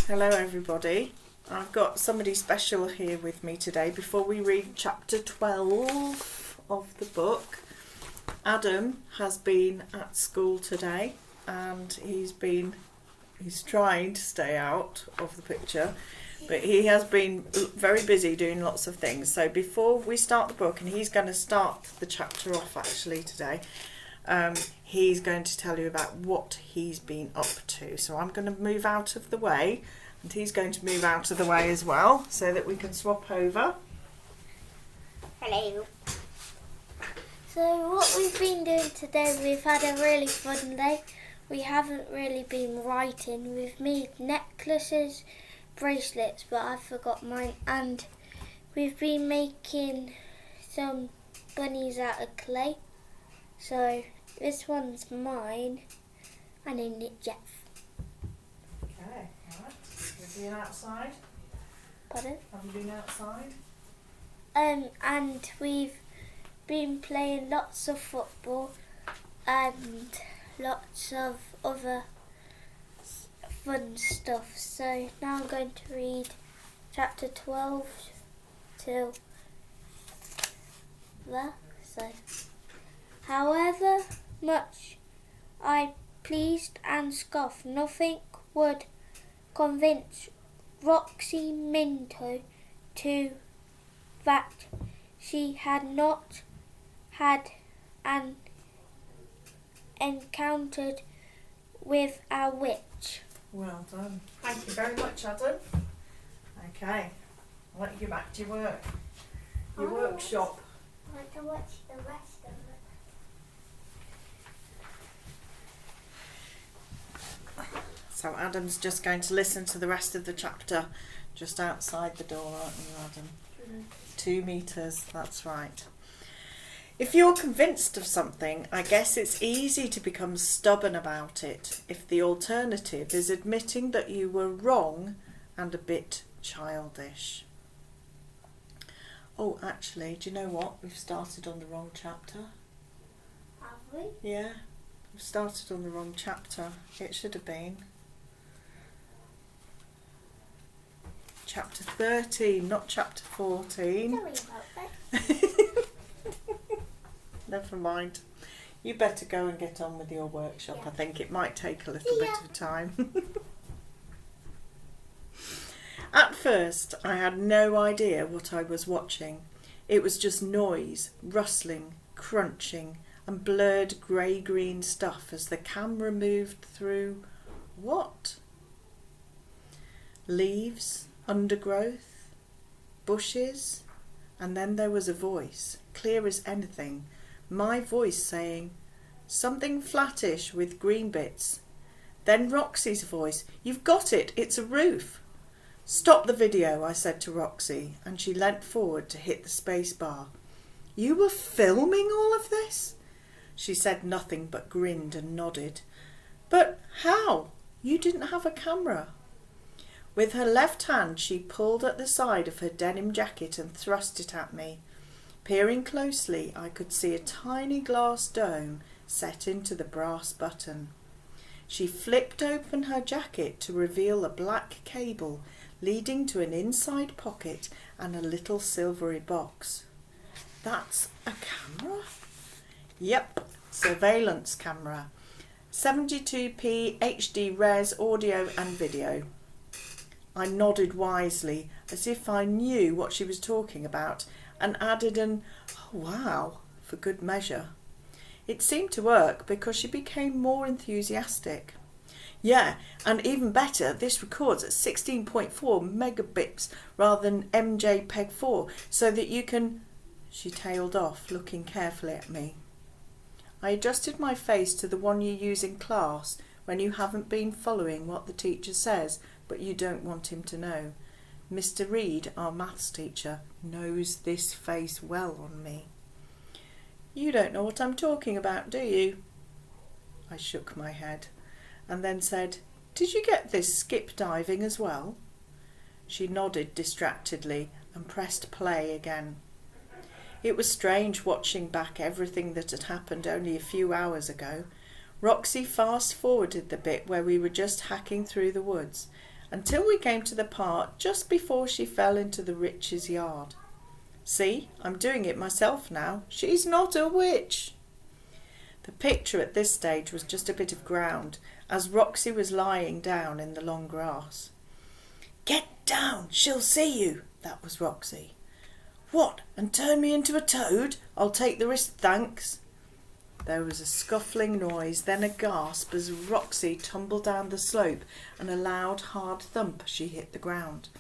Hello everybody. I've got somebody special here with me today before we read chapter 12 of the book. Adam has been at school today and he's trying to stay out of the picture, but he has been very busy doing lots of things. So before we start the book, and he's going to start the chapter off actually today, he's going to tell you about what he's been up to. So I'm going to move out of the way and he's going to move out of the way as well so that we can swap over. Hello. So what we've been doing today, we've had a really fun day. We haven't really been writing. We've made necklaces, bracelets, but I forgot mine, and we've been making some bunnies out of clay. So this one's mine. I named it Jeff. Okay, alright. Have you been outside? Pardon? Have you been outside? And we've been playing lots of football and lots of other fun stuff. So now I'm going to read chapter 12 till there. So, however much I pleased and scoffed, nothing would convince Roxy Minto to that she had not had an encounter with a witch. Well done. Thank you very much, Adam. Okay, I'll let you get back to your work. Your workshop. I want to watch the rest of it. So Adam's just going to listen to the rest of the chapter just outside the door, aren't you, Adam? 2 meters, that's right. If you're convinced of something, I guess it's easy to become stubborn about it if the alternative is admitting that you were wrong and a bit childish. Oh, actually, do you know what? We've started on the wrong chapter. Have we? Yeah, we've started on the wrong chapter. It should have been chapter 13, not chapter 14. Sorry about that. Never mind. You better go and get on with your workshop. Yeah. I think it might take a little bit of time. At first, I had no idea what I was watching. It was just noise, rustling, crunching, and blurred grey-green stuff as the camera moved through what? Leaves, undergrowth, bushes, and then there was a voice, clear as anything. My voice saying, something flattish with green bits. Then Roxy's voice, you've got it, it's a roof. Stop the video, I said to Roxy, and she leant forward to hit the space bar. You were filming all of this? She said nothing but grinned and nodded. But how? You didn't have a camera. With her left hand she pulled at the side of her denim jacket and thrust it at me. Peering closely, I could see a tiny glass dome set into the brass button. She flipped open her jacket to reveal a black cable leading to an inside pocket and a little silvery box. That's a camera? Yep, surveillance camera. 72p HD res audio and video. I nodded wisely as if I knew what she was talking about and added an "oh, wow" for good measure. It seemed to work because she became more enthusiastic. Yeah, and even better, this records at 16.4 megabits rather than MJPEG-4 so that you can... She tailed off, looking carefully at me. I adjusted my face to the one you use in class when you haven't been following what the teacher says but you don't want him to know. Mr. Reed, our maths teacher, knows this face well on me. You don't know what I'm talking about, do you? I shook my head and then said, did you get this skip diving as well? She nodded distractedly and pressed play again. It was strange watching back everything that had happened only a few hours ago. Roxy fast-forwarded the bit where we were just hacking through the woods, until we came to the part just before she fell into the witch's yard. See, I'm doing it myself now. She's not a witch. The picture at this stage was just a bit of ground, as Roxy was lying down in the long grass. Get down, she'll see you, that was Roxy. What, and turn me into a toad? I'll take the risk, thanks. There was a scuffling noise, then a gasp as Roxy tumbled down the slope and a loud, hard thump as she hit the ground.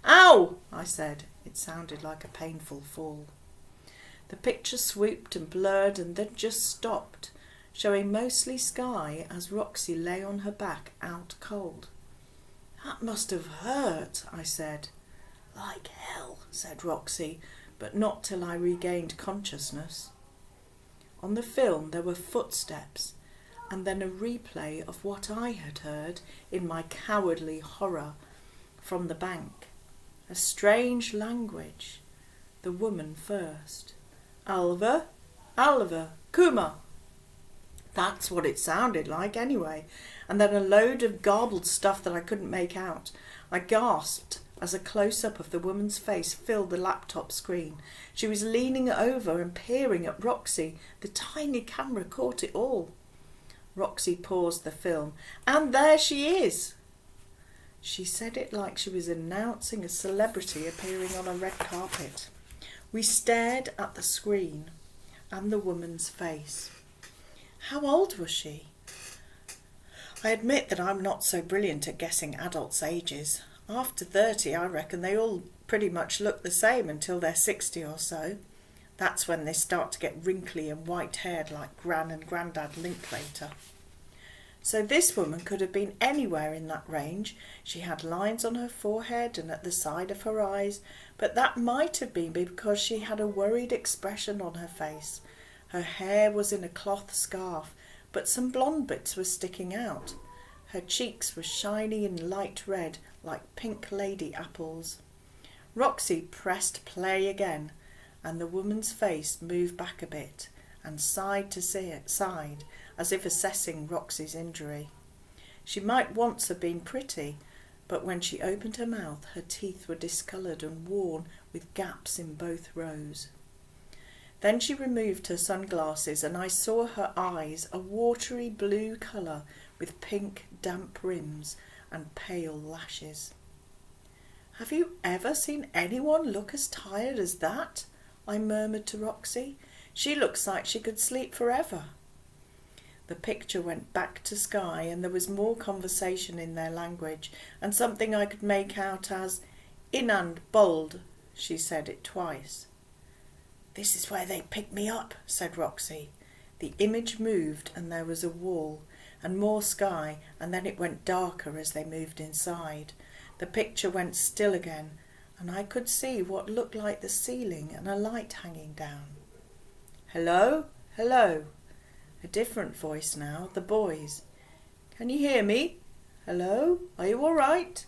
Ow! I said. It sounded like a painful fall. The picture swooped and blurred and then just stopped, showing mostly sky as Roxy lay on her back out cold. That must have hurt, I said. Like hell, said Roxy, but not till I regained consciousness. On the film there were footsteps, and then a replay of what I had heard in my cowardly horror from the bank. A strange language. The woman first. Alva, Alva, Kuma. That's what it sounded like anyway, and then a load of garbled stuff that I couldn't make out. I gasped as a close-up of the woman's face filled the laptop screen. She was leaning over and peering at Roxy. The tiny camera caught it all. Roxy paused the film. And there she is! She said it like she was announcing a celebrity appearing on a red carpet. We stared at the screen and the woman's face. How old was she? I admit that I'm not so brilliant at guessing adults' ages. After 30, I reckon they all pretty much look the same until they're 60 or so. That's when they start to get wrinkly and white-haired like Gran and Grandad Linklater. So this woman could have been anywhere in that range. She had lines on her forehead and at the side of her eyes, but that might have been because she had a worried expression on her face. Her hair was in a cloth scarf, but some blonde bits were sticking out. Her cheeks were shiny and light red, like pink lady apples. Roxy pressed play again, and the woman's face moved back a bit and side to side, as if assessing Roxy's injury. She might once have been pretty, but when she opened her mouth, her teeth were discoloured and worn with gaps in both rows. Then she removed her sunglasses, and I saw her eyes, a watery blue colour with pink damp rims and pale lashes. Have you ever seen anyone look as tired as that? I murmured to Roxy. She looks like she could sleep forever. The picture went back to sky, and there was more conversation in their language, and something I could make out as Inand Bold. She said it twice. This is where they picked me up, said Roxy. The image moved, and there was a wall, and more sky, and then it went darker as they moved inside. The picture went still again, and I could see what looked like the ceiling and a light hanging down. Hello? Hello? A different voice now, the boy's. Can you hear me? Hello? Are you all right?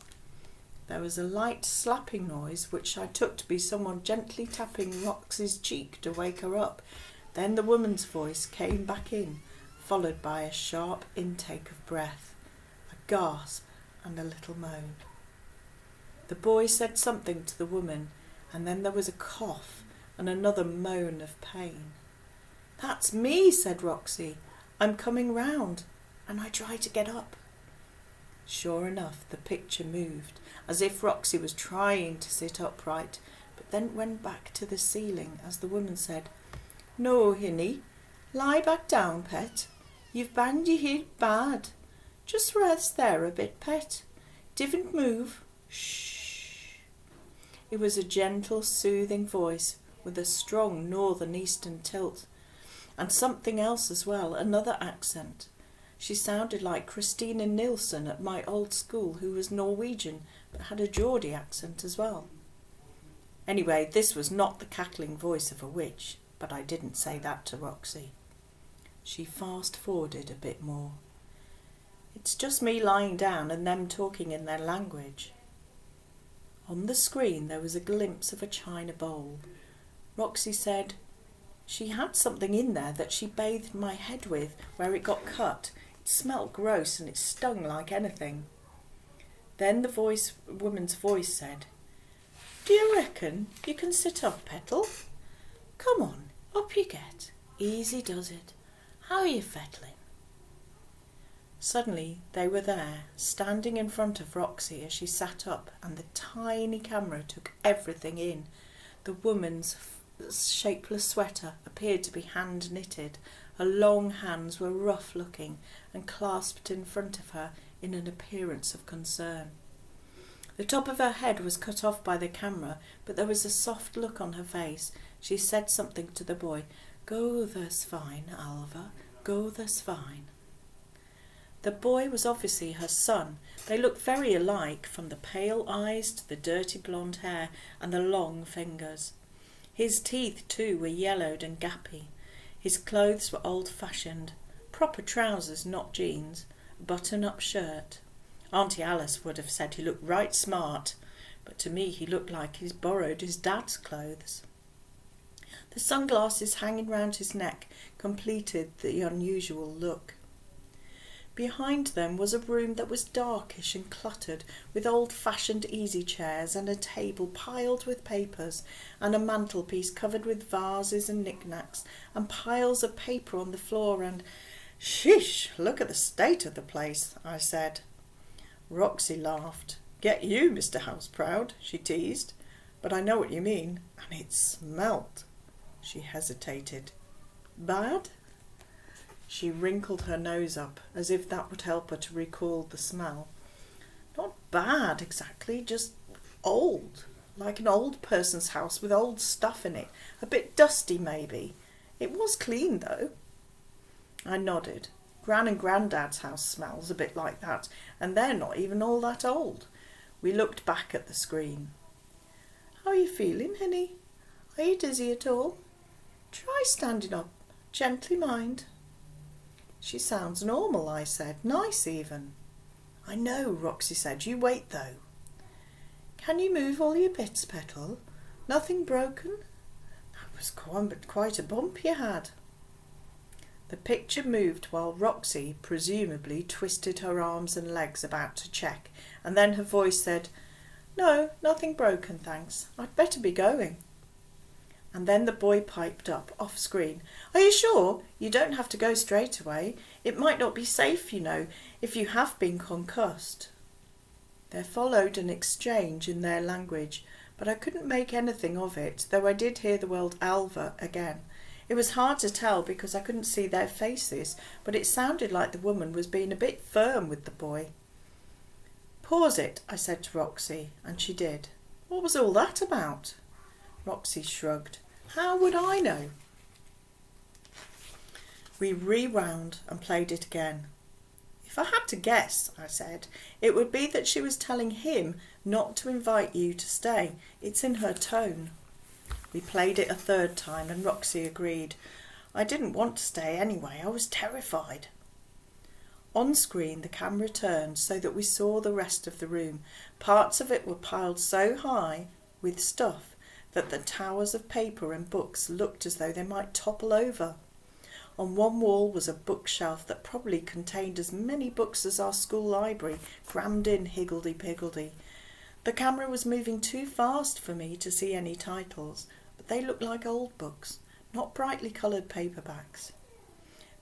There was a light slapping noise, which I took to be someone gently tapping Roxy's cheek to wake her up. Then the woman's voice came back in, followed by a sharp intake of breath, a gasp and a little moan. The boy said something to the woman, and then there was a cough and another moan of pain. That's me, said Roxy. I'm coming round, and I tried to get up. Sure enough, the picture moved, as if Roxy was trying to sit upright, but then went back to the ceiling as the woman said, No, Hinny, lie back down, pet. You've banged your head bad. Just rest there a bit, pet. Divn't move. Shh. It was a gentle, soothing voice with a strong northern eastern tilt. And something else as well, another accent. She sounded like Christina Nilsson at my old school, who was Norwegian but had a Geordie accent as well. Anyway, this was not the cackling voice of a witch, but I didn't say that to Roxy. She fast-forwarded a bit more. It's just me lying down and them talking in their language. On the screen there was a glimpse of a china bowl. Roxy said, She had something in there that she bathed my head with where it got cut. It smelt gross and it stung like anything. Then the woman's voice said, "Do you reckon you can sit up, Petal? Come on, up you get. Easy does it. How are you fettling?" Suddenly they were there, standing in front of Roxy as she sat up, and the tiny camera took everything in. The woman's shapeless sweater appeared to be hand-knitted. Her long hands were rough-looking and clasped in front of her in an appearance of concern. The top of her head was cut off by the camera, but there was a soft look on her face. She said something to the boy. "Go thus fine, Alva, go thus fine." The boy was obviously her son. They looked very alike, from the pale eyes to the dirty blonde hair and the long fingers. His teeth, too, were yellowed and gappy. His clothes were old-fashioned, proper trousers, not jeans, a button-up shirt. Auntie Alice would have said he looked right smart, but to me he looked like he's borrowed his dad's clothes. The sunglasses hanging round his neck completed the unusual look. Behind them was a room that was darkish and cluttered, with old-fashioned easy chairs and a table piled with papers, and a mantelpiece covered with vases and knickknacks, and piles of paper on the floor, and "Sheesh, look at the state of the place," I said. Roxy laughed. "Get you, Mr. Houseproud," she teased. "But I know what you mean, and it smelt." She hesitated. "Bad?" She wrinkled her nose up, as if that would help her to recall the smell. "Not bad exactly, just old, like an old person's house with old stuff in it. A bit dusty, maybe. It was clean, though." I nodded. Gran and Grandad's house smells a bit like that, and they're not even all that old. We looked back at the screen. "How are you feeling, Hinny? Are you dizzy at all? Try standing up. Gently, mind." "She sounds normal," I said. "Nice, even." "I know," Roxy said. "You wait, though." "Can you move all your bits, Petal? Nothing broken? That was quite a bump you had." The picture moved while Roxy presumably twisted her arms and legs about to check, and then her voice said, "No, nothing broken, thanks. I'd better be going." And then the boy piped up, off screen, "Are you sure? You don't have to go straight away. It might not be safe, you know, if you have been concussed." There followed an exchange in their language, but I couldn't make anything of it, though I did hear the word Alva again. It was hard to tell because I couldn't see their faces, but it sounded like the woman was being a bit firm with the boy. "Pause it," I said to Roxy, and she did. "What was all that about?" Roxy shrugged. "How would I know?" We rewound and played it again. "If I had to guess," I said, "it would be that she was telling him not to invite you to stay. It's in her tone." We played it a third time, and Roxy agreed. "I didn't want to stay anyway. I was terrified." On screen, the camera turned so that we saw the rest of the room. Parts of it were piled so high with stuff that the towers of paper and books looked as though they might topple over. On one wall was a bookshelf that probably contained as many books as our school library, crammed in higgledy-piggledy. The camera was moving too fast for me to see any titles, but they looked like old books, not brightly coloured paperbacks.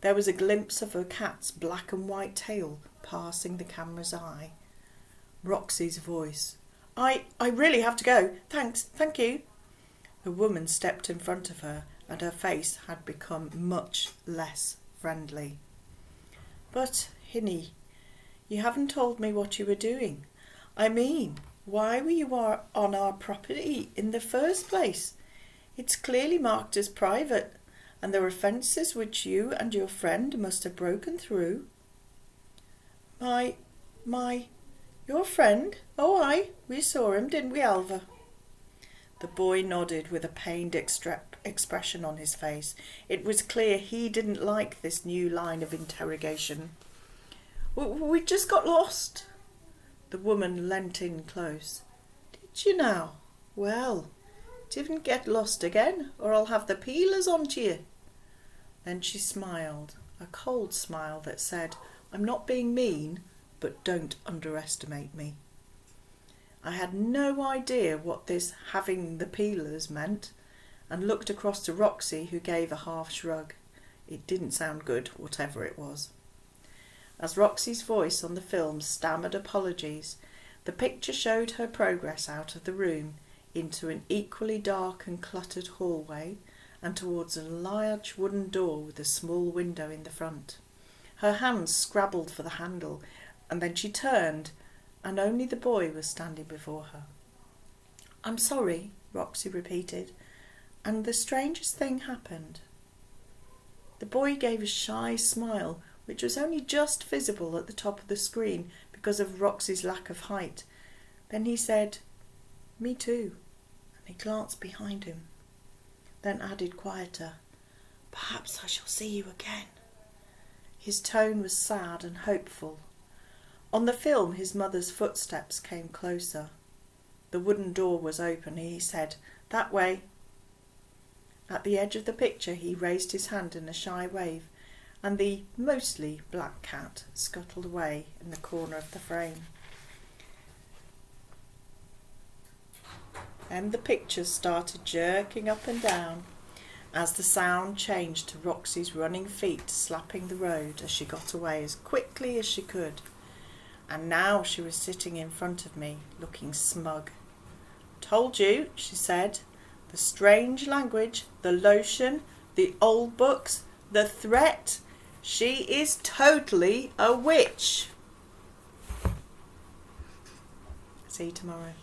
There was a glimpse of a cat's black and white tail passing the camera's eye. Roxy's voice. I really have to go. Thank you." The woman stepped in front of her, and her face had become much less friendly. "But, Hinny, you haven't told me what you were doing. I mean, why were you on our property in the first place? It's clearly marked as private, and there are fences which you and your friend must have broken through." Your friend? Oh, aye, we saw him, didn't we, Alva?" The boy nodded with a pained expression on his face. It was clear he didn't like this new line of interrogation. We just got lost." The woman leant in close. "Did you now? Well, didn't get lost again, or I'll have the peelers on to you." Then she smiled, a cold smile that said, "I'm not being mean, but don't underestimate me." I had no idea what this having the peelers meant, and looked across to Roxy, who gave a half shrug. It didn't sound good, whatever it was. As Roxy's voice on the film stammered apologies, the picture showed her progress out of the room into an equally dark and cluttered hallway and towards a large wooden door with a small window in the front. Her hands scrabbled for the handle, and then she turned, and only the boy was standing before her. "I'm sorry," Roxy repeated, and the strangest thing happened. The boy gave a shy smile, which was only just visible at the top of the screen because of Roxy's lack of height. Then he said, "Me too," and he glanced behind him, then added quieter, "Perhaps I shall see you again." His tone was sad and hopeful. On the film, his mother's footsteps came closer. The wooden door was open, and he said, "That way." At the edge of the picture, he raised his hand in a shy wave, and the mostly black cat scuttled away in the corner of the frame. Then the picture started jerking up and down as the sound changed to Roxy's running feet slapping the road as she got away as quickly as she could. And now she was sitting in front of me, looking smug. "Told you," she said. "The strange language, the lotion, the old books, the threat. She is totally a witch." See you tomorrow.